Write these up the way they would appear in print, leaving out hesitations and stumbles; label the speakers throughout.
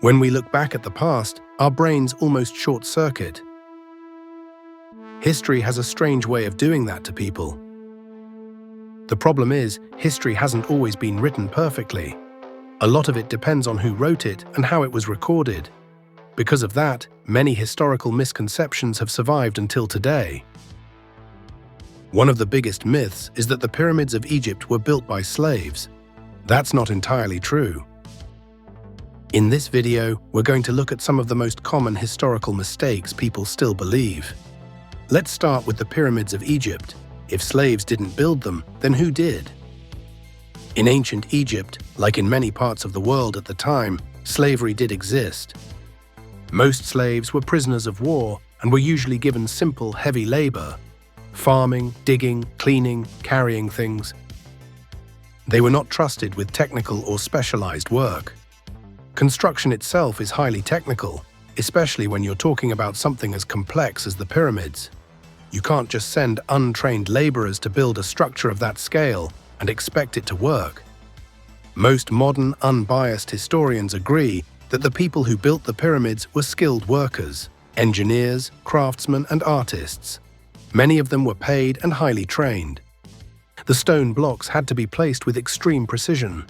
Speaker 1: When we look back at the past, our brains almost short-circuit. History has a strange way of doing that to people. The problem is, history hasn't always been written perfectly. A lot of it depends on who wrote it and how it was recorded. Because of that, many historical misconceptions have survived until today. One of the biggest myths is that the pyramids of Egypt were built by slaves. That's not entirely true. In this video, we're going to look at some of the most common historical mistakes people still believe. Let's start with the pyramids of Egypt. If slaves didn't build them, then who did? In ancient Egypt, like in many parts of the world at the time, slavery did exist. Most slaves were prisoners of war and were usually given simple, heavy labor: farming, digging, cleaning, carrying things. They were not trusted with technical or specialized work. Construction itself is highly technical, especially when you're talking about something as complex as the pyramids. You can't just send untrained laborers to build a structure of that scale and expect it to work. Most modern, unbiased historians agree that the people who built the pyramids were skilled workers, engineers, craftsmen, and artists. Many of them were paid and highly trained. The stone blocks had to be placed with extreme precision.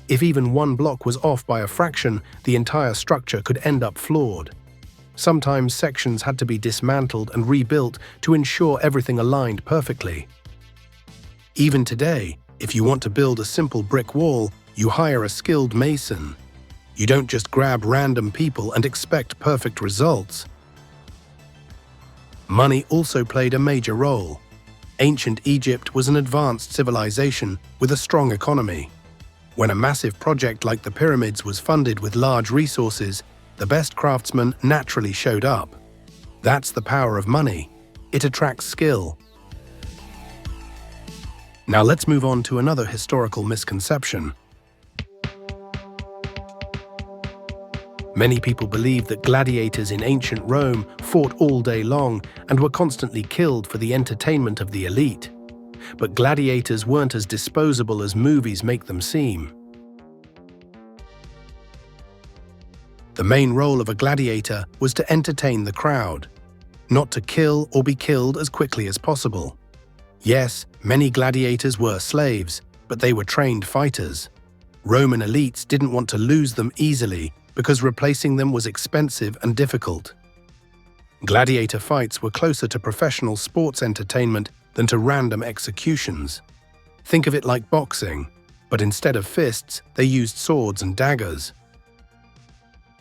Speaker 1: If even one block was off by a fraction, the entire structure could end up flawed. Sometimes sections had to be dismantled and rebuilt to ensure everything aligned perfectly. Even today, if you want to build a simple brick wall, you hire a skilled mason. You don't just grab random people and expect perfect results. Money also played a major role. Ancient Egypt was an advanced civilization with a strong economy. When a massive project like the pyramids was funded with large resources, the best craftsmen naturally showed up. That's the power of money. It attracts skill. Now let's move on to another historical misconception. Many people believe that gladiators in ancient Rome fought all day long and were constantly killed for the entertainment of the elite. But gladiators weren't as disposable as movies make them seem. The main role of a gladiator was to entertain the crowd, not to kill or be killed as quickly as possible. Yes, many gladiators were slaves, but they were trained fighters. Roman elites didn't want to lose them easily because replacing them was expensive and difficult. Gladiator fights were closer to professional sports entertainment than to random executions. Think of it like boxing, but instead of fists, they used swords and daggers.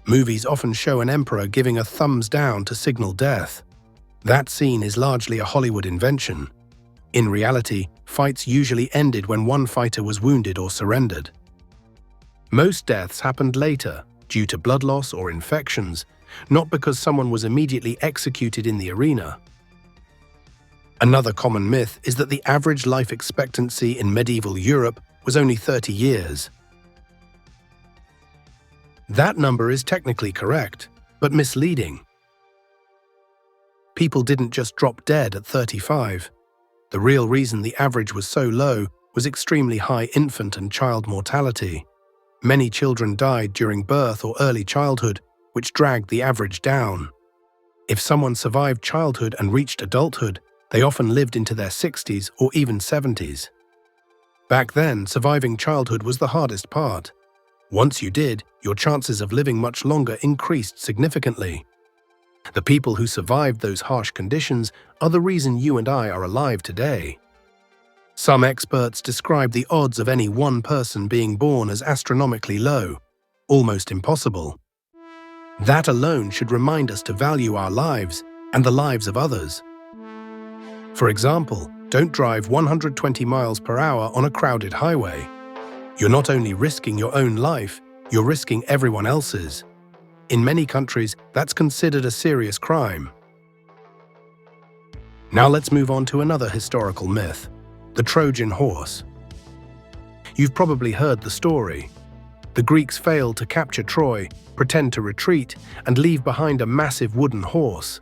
Speaker 1: Movies often show an emperor giving a thumbs down to signal death. That scene is largely a Hollywood invention. In reality, fights usually ended when one fighter was wounded or surrendered. Most deaths happened later, due to blood loss or infections, not because someone was immediately executed in the arena. Another common myth is that the average life expectancy in medieval Europe was only 30 years. That number is technically correct, but misleading. People didn't just drop dead at 35. The real reason the average was so low was extremely high infant and child mortality. Many children died during birth or early childhood, which dragged the average down. If someone survived childhood and reached adulthood, they often lived into their 60s or even 70s. Back then, surviving childhood was the hardest part. Once you did, your chances of living much longer increased significantly. The people who survived those harsh conditions are the reason you and I are alive today. Some experts describe the odds of any one person being born as astronomically low, almost impossible. That alone should remind us to value our lives and the lives of others. For example, don't drive 120 miles per hour on a crowded highway. You're not only risking your own life, you're risking everyone else's. In many countries, that's considered a serious crime. Now let's move on to another historical myth, the Trojan Horse. You've probably heard the story. The Greeks failed to capture Troy, pretend to retreat, and leave behind a massive wooden horse.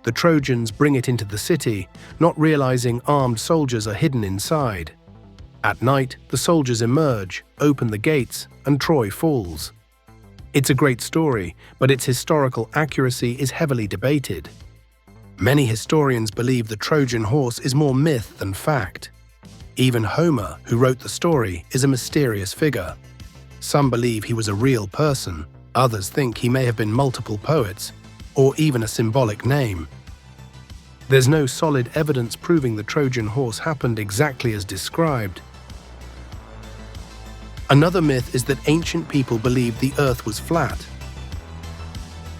Speaker 1: The Trojans bring it into the city, not realizing armed soldiers are hidden inside. At night, the soldiers emerge, open the gates, and Troy falls. It's a great story, but its historical accuracy is heavily debated. Many historians believe the Trojan Horse is more myth than fact. Even Homer, who wrote the story, is a mysterious figure. Some believe he was a real person, others think he may have been multiple poets, or even a symbolic name. There's no solid evidence proving the Trojan Horse happened exactly as described. Another myth is that ancient people believed the Earth was flat.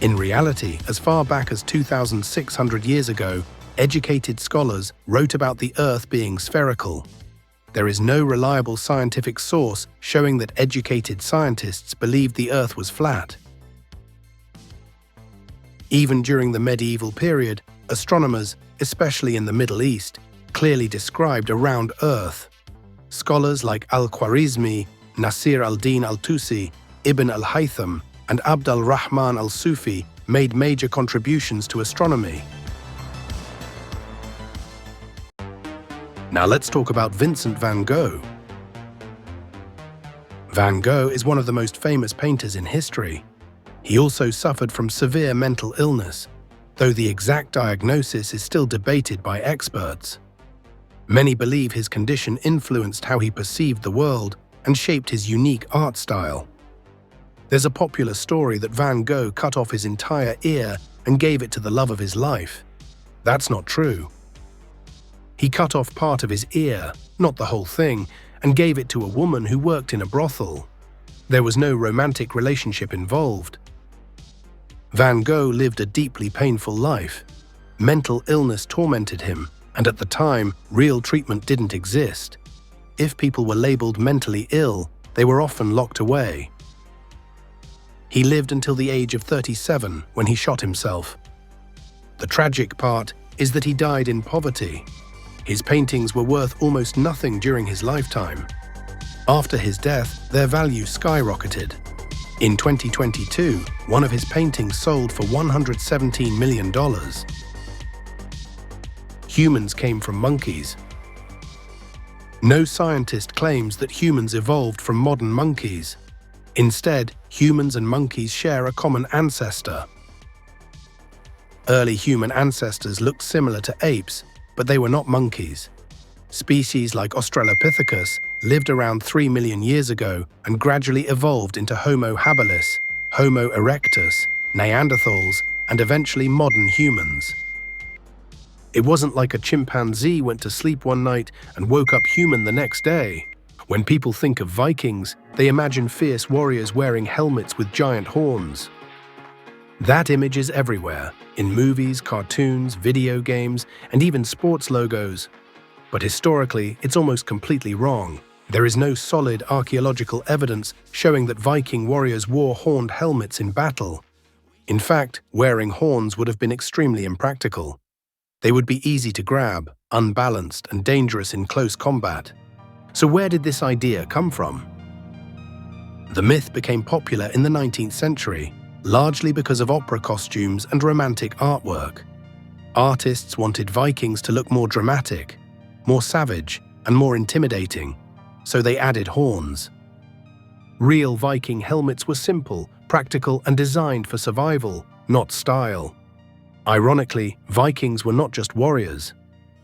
Speaker 1: In reality, as far back as 2,600 years ago, educated scholars wrote about the Earth being spherical. There is no reliable scientific source showing that educated scientists believed the Earth was flat. Even during the medieval period, astronomers, especially in the Middle East, clearly described a round Earth. Scholars like al-Khwarizmi, Nasir al-Din al-Tusi, Ibn al-Haytham, and Abd al-Rahman al-Sufi made major contributions to astronomy. Now let's talk about Vincent van Gogh. Van Gogh is one of the most famous painters in history. He also suffered from severe mental illness, though the exact diagnosis is still debated by experts. Many believe his condition influenced how he perceived the world and shaped his unique art style. There's a popular story that Van Gogh cut off his entire ear and gave it to the love of his life. That's not true. He cut off part of his ear, not the whole thing, and gave it to a woman who worked in a brothel. There was no romantic relationship involved. Van Gogh lived a deeply painful life. Mental illness tormented him, and at the time, real treatment didn't exist. If people were labeled mentally ill, they were often locked away. He lived until the age of 37 when he shot himself. The tragic part is that he died in poverty. His paintings were worth almost nothing during his lifetime. After his death, their value skyrocketed. In 2022, one of his paintings sold for $117 million. Humans came from monkeys. No scientist claims that humans evolved from modern monkeys. Instead, humans and monkeys share a common ancestor. Early human ancestors looked similar to apes, but they were not monkeys. Species like Australopithecus lived around 3 million years ago and gradually evolved into Homo habilis, Homo erectus, Neanderthals, and eventually modern humans. It wasn't like a chimpanzee went to sleep one night and woke up human the next day. When people think of Vikings, they imagine fierce warriors wearing helmets with giant horns. That image is everywhere, in movies, cartoons, video games, and even sports logos. But historically, it's almost completely wrong. There is no solid archaeological evidence showing that Viking warriors wore horned helmets in battle. In fact, wearing horns would have been extremely impractical. They would be easy to grab, unbalanced, and dangerous in close combat. So where did this idea come from? The myth became popular in the 19th century, largely because of opera costumes and romantic artwork. Artists wanted Vikings to look more dramatic, more savage, and more intimidating, so they added horns. Real Viking helmets were simple, practical, and designed for survival, not style. Ironically, Vikings were not just warriors.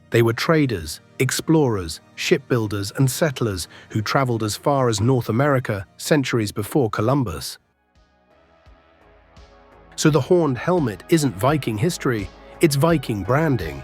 Speaker 1: They were traders, explorers, shipbuilders, and settlers who traveled as far as North America centuries before Columbus. So the horned helmet isn't Viking history, it's Viking branding.